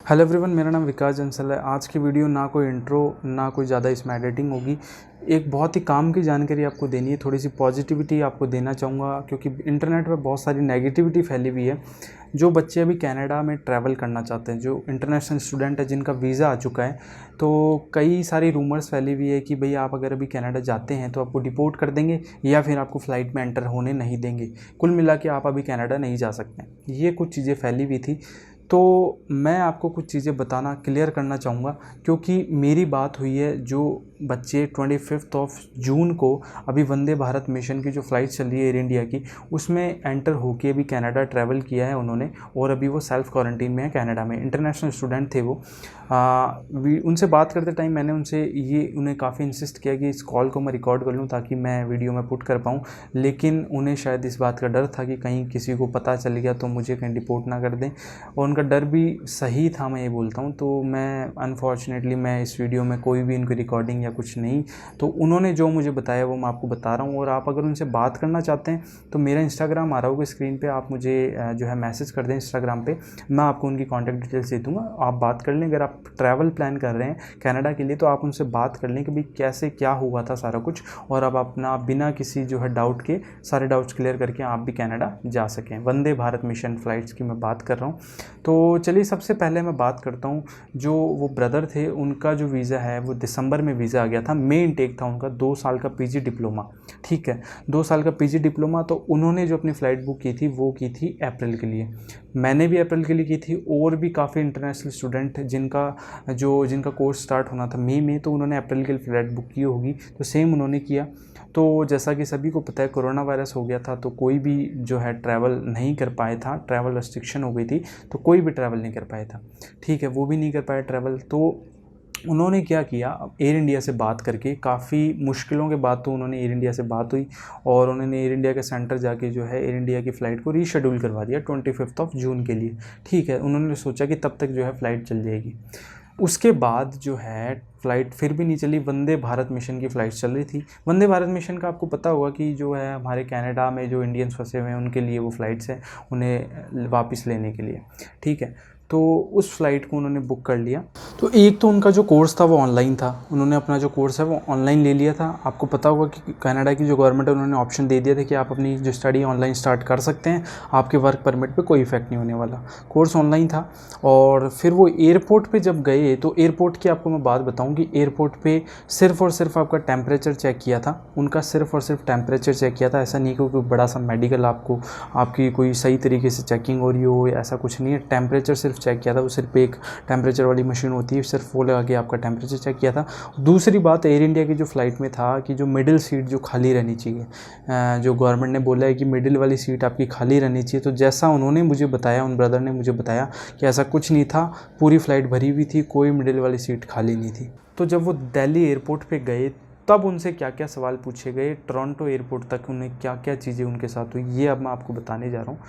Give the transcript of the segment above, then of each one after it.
Hello everyone, मेरा नाम विकास जंसल है। आज की वीडियो ना कोई इंट्रो ना कोई ज़्यादा इसमें एडिटिंग होगी। एक बहुत ही काम की जानकारी आपको देनी है, थोड़ी सी पॉजिटिविटी आपको देना चाहूँगा क्योंकि इंटरनेट पे बहुत सारी नेगेटिविटी फैली हुई है। जो बच्चे अभी कनाडा में ट्रैवल करना चाहते हैं, जो इंटरनेशनल स्टूडेंट है जिनका वीज़ा आ चुका है, तो कई सारी रूमर्स फैली हुई है कि भाई आप अगर अभी कनाडा जाते हैं तो आपको डिपोर्ट कर देंगे या फिर आपको फ़्लाइट में एंटर होने नहीं देंगे। कुल मिला के आप अभी कनाडा नहीं जा सकते। ये कुछ चीज़ें फैली हुई थी, तो मैं आपको कुछ चीज़ें बताना क्लियर करना चाहूँगा क्योंकि मेरी बात हुई है। जो बच्चे 25 जून को अभी वंदे भारत मिशन की जो फ़्लाइट चल रही है एयर इंडिया की, उसमें एंटर होके अभी कनाडा ट्रैवल किया है उन्होंने, और अभी वो सेल्फ़ क्वारंटीन में है कनाडा में। इंटरनेशनल स्टूडेंट थे वो। उनसे बात करते टाइम मैंने उनसे उन्हें काफ़ी इंसिस्ट किया कि इस कॉल को मैं रिकॉर्ड कर लूँ ताकि मैं वीडियो में पुट कर पाऊँ, लेकिन उन्हें शायद इस बात का डर था कि कहीं किसी को पता चल गया तो मुझे कहीं डिपोर्ट ना कर दें, और उनका डर भी सही था, मैं ये बोलता हूँ। तो मैं अनफॉर्चुनेटली मैं इस वीडियो में कोई भी इनकी रिकॉर्डिंग या कुछ नहीं, तो उन्होंने जो मुझे बताया वो मैं आपको बता रहा हूँ। और आप अगर उनसे बात करना चाहते हैं तो मेरा इंस्टाग्राम आ रहा होगा स्क्रीन पे, आप मुझे जो है मैसेज कर दें इंस्टाग्राम पे, मैं आपको उनकी कॉन्टैक्ट डिटेल्स दे दूँगा। आप बात कर लें। अगर आप ट्रैवल प्लान कर रहे हैं कनाडा के लिए तो आप उनसे बात कर लें कि भाई कैसे क्या हुआ था सारा कुछ, और आप अपना बिना किसी जो है डाउट के सारे डाउट्स क्लियर करके आप भी कनाडा जा सकें। वंदे भारत मिशन फ़्लाइट्स की मैं बात कर रहा हूँ। तो चलिए सबसे पहले मैं बात करता हूँ, जो वो ब्रदर थे उनका जो वीज़ा है वो दिसंबर में वीज़ा आ गया था। मे इनटेक था उनका, 2 साल का पीजी डिप्लोमा। ठीक है, 2 साल का पीजी डिप्लोमा। तो उन्होंने जो अपनी फ़्लाइट बुक की थी वो की थी अप्रैल के लिए। मैंने भी अप्रैल के लिए की थी, और भी काफ़ी इंटरनेशनल स्टूडेंट जिनका कोर्स स्टार्ट होना था मई में, तो उन्होंने अप्रैल के लिए फ़्लाइट बुक की होगी, तो सेम उन्होंने किया। तो जैसा कि सभी को पता है कोरोना वायरस हो गया था, तो कोई भी जो है ट्रैवल नहीं कर पाया था, ट्रैवल रेस्ट्रिक्शन हो गई थी, तो कोई भी ट्रैवल नहीं कर पाया था। ठीक है, वो भी नहीं कर पाया ट्रैवल। तो उन्होंने क्या किया, एयर इंडिया से बात करके, काफ़ी मुश्किलों के बाद तो उन्होंने एयर इंडिया से बात हुई, और उन्होंने एयर इंडिया के सेंटर जाके जो है एयर इंडिया की फ़्लाइट को रीशेड्यूल करवा दिया 25 जून के लिए। ठीक है, उन्होंने सोचा कि तब तक जो है फ़्लाइट चल जाएगी। उसके बाद जो है फ़्लाइट फिर भी नहीं चली, वंदे भारत मिशन की फ़्लाइट चल रही थी। वंदे भारत मिशन का आपको पता होगा कि जो है हमारे कनाडा में जो इंडियंस फंसे हुए हैं उनके लिए वो फ़्लाइट्स हैं, उन्हें वापस लेने के लिए। ठीक है, तो उस फ़्लाइट को उन्होंने बुक कर लिया। तो एक तो उनका जो कोर्स था वो ऑनलाइन था, उन्होंने अपना जो कोर्स है वो ऑनलाइन ले लिया था। आपको पता होगा कि कनाडा की जो गवर्नमेंट है उन्होंने ऑप्शन दे दिया था कि आप अपनी जो स्टडी ऑनलाइन स्टार्ट कर सकते हैं, आपके वर्क परमिट पे कोई इफेक्ट नहीं होने वाला। कोर्स ऑनलाइन था। और फिर वो एयरपोर्ट पे जब गए, तो एयरपोर्ट की आपको मैं बात बताऊं कि एयरपोर्ट पे सिर्फ़ और सिर्फ आपका टेम्परेचर चेक किया था। उनका सिर्फ़ और सिर्फ टेम्परेचर चेक किया था। ऐसा नहीं कि कोई बड़ा सा मेडिकल आपकी कोई सही तरीके से चेकिंग हो रही हो, ऐसा कुछ नहीं है। टेम्परेचर सिर्फ चेक किया था। वो सिर्फ एक टेम्परेचर वाली मशीन होती है, सिर्फ वो लगा के आपका टेम्परेचर चेक किया था। दूसरी बात, एयर इंडिया की जो फ़्लाइट में था कि जो मिडिल सीट जो खाली रहनी चाहिए, जो गवर्नमेंट ने बोला है कि मिडिल वाली सीट आपकी खाली रहनी चाहिए, तो जैसा उन्होंने मुझे बताया, उन ब्रदर ने मुझे बताया कि ऐसा कुछ नहीं था। पूरी फ़्लाइट भरी हुई थी, कोई मिडिल वाली सीट खाली नहीं थी। तो जब वो दिल्ली एयरपोर्ट पे गए तब उनसे क्या क्या सवाल पूछे गए, टोरंटो एयरपोर्ट तक उन्हें क्या क्या चीज़ें उनके साथ हुई, ये अब मैं आपको बताने जा रहा हूँ।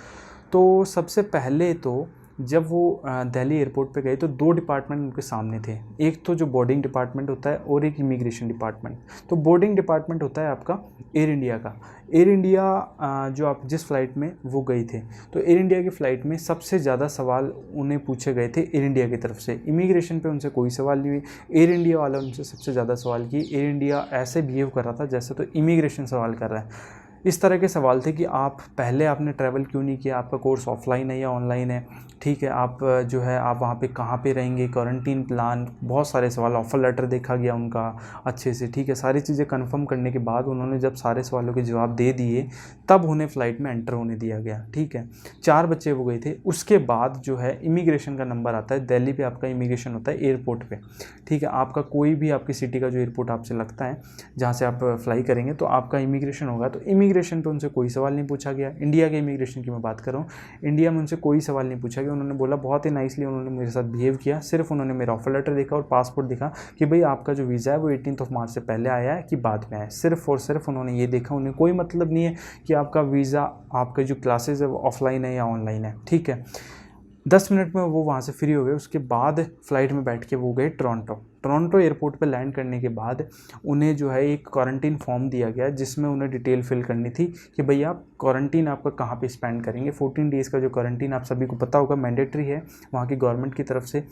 तो सबसे पहले तो जब वो दिल्ली एयरपोर्ट पे गए तो 2 डिपार्टमेंट उनके सामने थे। एक तो जो बोर्डिंग डिपार्टमेंट होता है और एक इमिग्रेशन डिपार्टमेंट। तो बोर्डिंग डिपार्टमेंट होता है आपका एयर इंडिया का। एयर इंडिया जो आप जिस फ़्लाइट में वो गए थे, तो एयर इंडिया की फ़्लाइट में सबसे ज़्यादा सवाल उन्हें पूछे गए थे एयर इंडिया की तरफ से। इमिग्रेशन पे उनसे कोई सवाल नहीं हुई। एयर इंडिया वाला उनसे सबसे ज़्यादा सवाल किए। एयर इंडिया ऐसे बिहेव कर रहा था जैसे तो इमिग्रेशन सवाल कर रहा है। इस तरह के सवाल थे कि आपने ट्रैवल क्यों नहीं किया, आपका कोर्स ऑफलाइन है या ऑनलाइन है, ठीक है, आप जो है आप वहाँ पे कहाँ पे रहेंगे, क्वारंटीन प्लान, बहुत सारे सवाल। ऑफ़र लेटर देखा गया उनका अच्छे से। ठीक है, सारी चीज़ें कंफर्म करने के बाद उन्होंने जब सारे सवालों के जवाब दे दिए तब उन्हें फ़्लाइट में एंटर होने दिया गया। ठीक है, 4 बच्चे वो गए थे। उसके बाद जो है इमिग्रेशन का नंबर आता है। दिल्ली पे आपका इमिग्रेशन होता है एयरपोर्ट पे। ठीक है, आपका कोई भी आपकी सिटी का जो एयरपोर्ट आपसे लगता है जहाँ से आप फ्लाई करेंगे, तो आपका इमिग्रेशन होगा। तो इमिग्रेशन पे उनसे कोई सवाल नहीं पूछा गया। इंडिया के इमिग्रेशन की मैं बात कर रहा हूँ। इंडिया में उनसे कोई सवाल नहीं पूछा गया। उन्होंने बोला, बहुत ही नाइसली उन्होंने मेरे साथ बिहेव किया। सिर्फ उन्होंने मेरा ऑफर लेटर देखा और पासपोर्ट देखा कि भाई आपका जो वीज़ा है वो 18 मार्च से पहले आया है कि बाद में आया है। सिर्फ और सिर्फ उन्होंने ये देखा। उन्हें कोई मतलब नहीं है कि आपका वीज़ा, आपका जो क्लासेज है वो ऑफलाइन है या ऑनलाइन है। ठीक है, 10 मिनट में वो वहाँ से फ्री हो गए। उसके बाद फ़्लाइट में बैठ के वो गए टोरंटो एयरपोर्ट पे लैंड करने के बाद उन्हें जो है एक क्वारंटीन फॉर्म दिया गया, जिसमें उन्हें डिटेल फिल करनी थी कि भैया आप क्वारंटीन आपका कहाँ पे स्पेंड करेंगे। 14 डेज़ का जो क्वारंटीन आप सभी को पता होगा मैंडेटरी है वहाँ की गवर्नमेंट की तरफ से।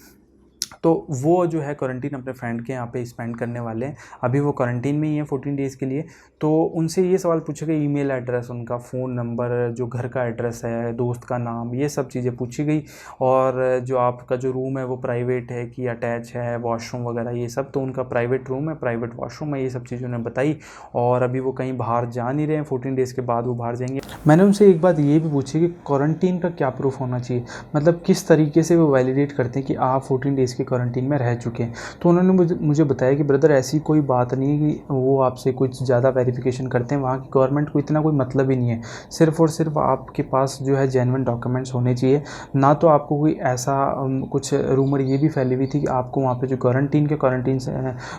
तो वो जो है क्वारंटीन अपने फ्रेंड के यहाँ पे स्पेंड करने वाले हैं। अभी वो क्वारंटीन में ही है 14 डेज़ के लिए। तो उनसे ये सवाल पूछा गया, ईमेल एड्रेस, उनका फ़ोन नंबर, जो घर का एड्रेस है, दोस्त का नाम, ये सब चीज़ें पूछी गई। और जो आपका जो रूम है वो प्राइवेट है कि अटैच है, वॉशरूम वगैरह ये सब। तो उनका प्राइवेट रूम है, प्राइवेट वॉशरूम है, ये सब चीज़ें उन्हें बताई। और अभी वो कहीं बाहर जा नहीं रहे हैं, 14 डेज़ के बाद वो बाहर जाएंगे। मैंने उनसे एक बात ये भी पूछी कि क्वारंटीन का क्या प्रूफ होना चाहिए, मतलब किस तरीके से वो वैलिडेट करते हैं कि आप 14 डेज़ के क्वारंटीन में रह चुके हैं। तो उन्होंने मुझे बताया कि ब्रदर ऐसी कोई बात नहीं है कि वो आपसे कुछ ज़्यादा वेरिफिकेशन करते हैं, वहाँ की गवर्नमेंट को इतना कोई मतलब ही नहीं है। सिर्फ़ और सिर्फ आपके पास जो है जेन्युइन डॉक्यूमेंट्स होने चाहिए। ना तो आपको कोई ऐसा कुछ रूमर ये भी फैली हुई थी कि आपको वहाँ पे जो क्वारंटीन से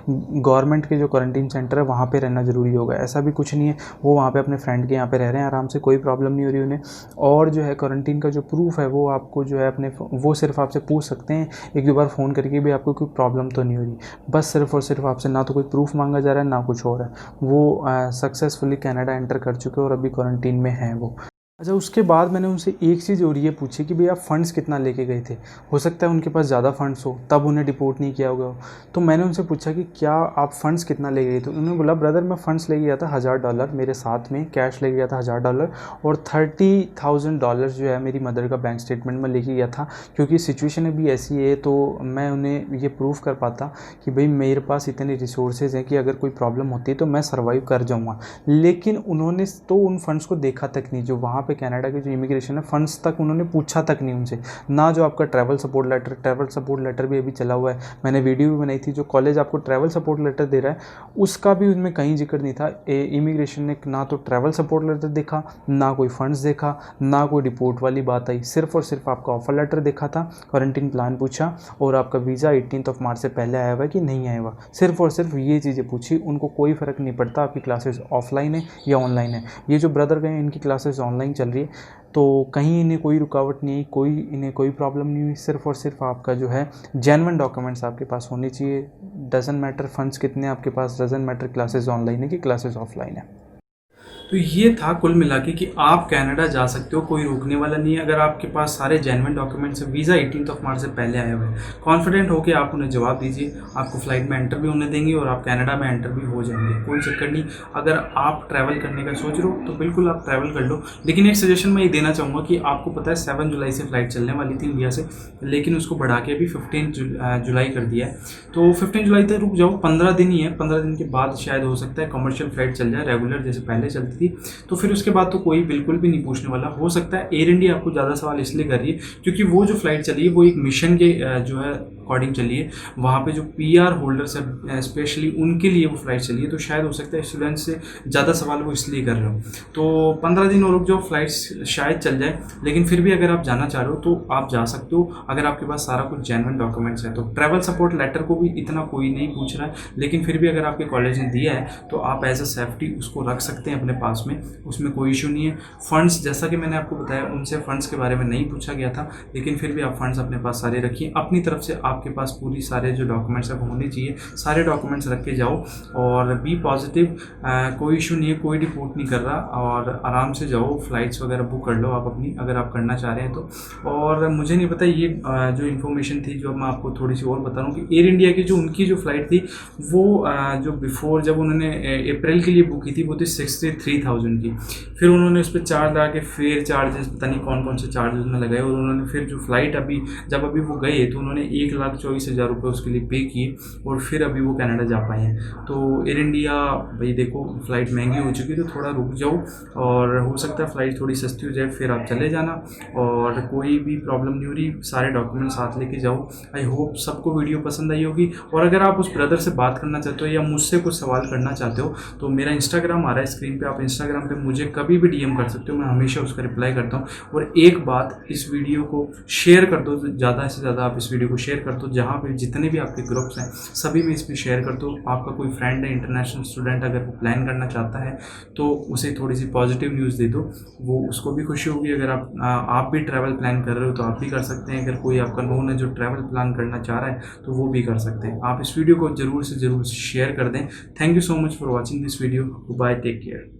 गवर्नमेंट के जो क्वारंटीन सेंटर है वहाँ पे रहना ज़रूरी होगा, ऐसा भी कुछ नहीं है। वो वहाँ पे अपने फ्रेंड के यहाँ पे रह रहे हैं आराम से, कोई प्रॉब्लम नहीं हो रही उन्हें। और जो है क्वारंटीन का जो प्रूफ है वो आपको जो है अपने वो सिर्फ आपसे पूछ सकते हैं एक दो बार फ़ोन करके भी आपको कोई प्रॉब्लम तो नहीं हो रही। बस सिर्फ और सिर्फ आपसे ना तो कोई प्रूफ मांगा जा रहा है ना कुछ और है। वो सक्सेसफुली कनाडा एंटर कर चुके हैं और अभी क्वारंटीन में हैं वो। अच्छा, उसके बाद मैंने उनसे एक चीज़ और ये पूछी कि भैया आप फ़ंड्स कितना लेके गए थे। हो सकता है उनके पास ज़्यादा फ़ंड्स हो तब उन्हें डिपोर्ट नहीं किया होगा। तो मैंने उनसे पूछा कि क्या आप फ़ंड्स कितना ले गए थे। उन्होंने बोला ब्रदर मैं फ़ंड्स ले गया था $1000, मेरे साथ में कैश ले गया था $1000 और $30,000 जो है मेरी मदर का बैंक स्टेटमेंट में लेके गया था। क्योंकि सिचुएशन अभी ऐसी है तो मैं उन्हें ये प्रूव कर पाता कि भाई मेरे पास इतने रिसोर्सेज हैं कि अगर कोई प्रॉब्लम होती है तो मैं सर्वाइव कर जाऊँगा। लेकिन उन्होंने तो उन फ़ंड्स को देखा तक नहीं, जो वहाँ पे कनाडा की जो इमिग्रेशन है फ़ंड्स तक उन्होंने पूछा तक नहीं उनसे। ना जो आपका ट्रैवल सपोर्ट लेटर भी अभी चला हुआ है, मैंने वीडियो भी बनाई थी। जो कॉलेज आपको ट्रैवल सपोर्ट लेटर दे रहा है उसका भी उनमें कहीं जिक्र नहीं था। इमिग्रेशन ने ना तो ट्रैवल सपोर्ट लेटर देखा, ना कोई फंड्स देखा, ना कोई रिपोर्ट वाली बात आई। सिर्फ और सिर्फ आपका ऑफर लेटर देखा था, क्वारंटीन प्लान पूछा और आपका वीज़ा 18 मार्च से पहले आया हुआ है कि नहीं आया हुआ। सिर्फ और सिर्फ ये चीज़ें पूछी। उनको कोई फ़र्क नहीं पड़ता आपकी क्लासेस ऑफलाइन है या ऑनलाइन है। ये जो ब्रदर गए इनकी क्लासेस ऑनलाइन चल रही है, तो कहीं इन्हें कोई रुकावट नहीं आई, इन्हें कोई प्रॉब्लम नहीं हुई। सिर्फ और सिर्फ आपका जो है जेन्युइन डॉक्यूमेंट्स आपके पास होने चाहिए। डजंट मैटर फंड्स कितने आपके पास, डजंट मैटर क्लासेस ऑनलाइन है कि क्लासेस ऑफलाइन है। तो ये था कुल मिला के कि आप कनाडा जा सकते हो, कोई रोकने वाला नहीं है अगर आपके पास सारे जेन्युइन डॉक्यूमेंट्स हैं। वीज़ा 18 मार्च से पहले आए हुए हैं। कॉन्फिडेंट होकर आप उन्हें जवाब दीजिए, आपको फ़्लाइट में एंटर भी होने देंगे और आप कनाडा में एंटर भी हो जाएंगे, कोई चक्कर नहीं। अगर आप ट्रैवल करने का सोच रहे हो तो बिल्कुल आप ट्रैवल कर लो। लेकिन एक सजेशन मैं ये देना चाहूँगा कि आपको पता है 7 जुलाई से फ़्लाइट चलने वाली थी इंडिया से, लेकिन उसको बढ़ा के अभी 15 जुलाई कर दिया है। तो 15 जुलाई तक रुक जाओ, 15 दिन ही है। 15 दिन के बाद शायद हो सकता है कमर्शियल फ़्लाइट चल जाए रेगुलर जैसे पहले चलती थी। तो फिर उसके बाद तो कोई बिल्कुल भी नहीं पूछने वाला। हो सकता है एयर इंडिया आपको ज़्यादा सवाल इसलिए कर रही है क्योंकि वो जो फ्लाइट चली है वो एक मिशन के जो है अकॉर्डिंग चली है। वहाँ पे जो PR होल्डर्स है स्पेशली उनके लिए वो फ्लाइट चली है। तो शायद हो सकता है स्टूडेंट्स से ज़्यादा सवाल वो इसलिए कर रहे हो। तो 15 दिन और रुक जाओ, फ्लाइट शायद चल जाए। लेकिन फिर भी अगर आप जाना चाह रहे हो तो आप जा सकते हो अगर आपके पास सारा कुछ जेन्युइन डॉक्यूमेंट्स है। तो ट्रैवल सपोर्ट लेटर को भी इतना कोई नहीं पूछ रहा है, लेकिन फिर भी अगर आपके कॉलेज ने दिया है तो आप एज अ सेफ्टी उसको रख सकते हैं अपने पास में, उसमें कोई इशू नहीं है। फंड्स जैसा कि मैंने आपको बताया उनसे फंड्स के बारे में नहीं पूछा गया था, लेकिन फिर भी आप फंड्स अपने पास सारे रखिए। अपनी तरफ से आपके पास पूरी सारे जो डॉक्यूमेंट्स है होने चाहिए, सारे डॉक्यूमेंट्स रख के जाओ और बी पॉजिटिव। कोई इशू नहीं है, कोई रिपोर्ट नहीं कर रहा और आराम से जाओ। फ्लाइट्स वगैरह बुक कर लो आप अपनी, अगर आप करना चाह रहे हैं तो। और मुझे नहीं पता ये जो इन्फॉर्मेशन थी जो मैं आपको थोड़ी सी और बता रहा हूँ कि एयर इंडिया की जो उनकी जो फ़्लाइट थी वो जो बिफोर जब उन्होंने अप्रैल के लिए बुक की थी वो थी 63,000 की। फिर उन्होंने उस पर चार्ज लगा के फिर चार्जेस पता नहीं कौन कौन से चार्जेस में लगाए और उन्होंने फिर जो फ़्लाइट अभी वो गए तो उन्होंने 1,24,000 रुपये उसके लिए पे किए और फिर अभी वो कनाडा जा पाए हैं। तो एयर इंडिया भाई देखो फ़्लाइट महंगी हो चुकी है तो थोड़ा रुक जाओ और हो सकता है फ़्लाइट थोड़ी सस्ती हो जाए फिर आप चले जाना और कोई भी प्रॉब्लम नहीं हो रही। सारे डॉक्यूमेंट साथ लेके जाओ। आई होप सबको वीडियो पसंद आई होगी। और अगर आप उस ब्रदर से बात करना चाहते हो या मुझसे कुछ सवाल करना चाहते हो तो मेरा इंस्टाग्राम आ रहा है स्क्रीन पे, आप इंस्टाग्राम पे मुझे कभी भी DM कर सकते हो, मैं हमेशा उसका रिप्लाई करता हूँ। और एक बात, इस वीडियो को शेयर कर दो, ज़्यादा से ज़्यादा आप इस वीडियो को शेयर कर कर दो, जहाँ पे जितने भी आपके ग्रुप्स हैं सभी में इस पर शेयर कर दो। आपका कोई फ्रेंड है इंटरनेशनल स्टूडेंट, अगर वो प्लान करना चाहता है तो उसे थोड़ी सी पॉजिटिव न्यूज़ दे दो, वो उसको भी खुशी होगी। अगर आप भी ट्रैवल प्लान कर रहे हो तो आप भी कर सकते हैं। अगर कोई आपका नोन है जो ट्रैवल प्लान करना चाह रहा है तो वो भी कर सकते हैं। आप इस वीडियो को ज़रूर से ज़रूर शेयर कर दें। Thank you so much for watching this video. Bye, take care.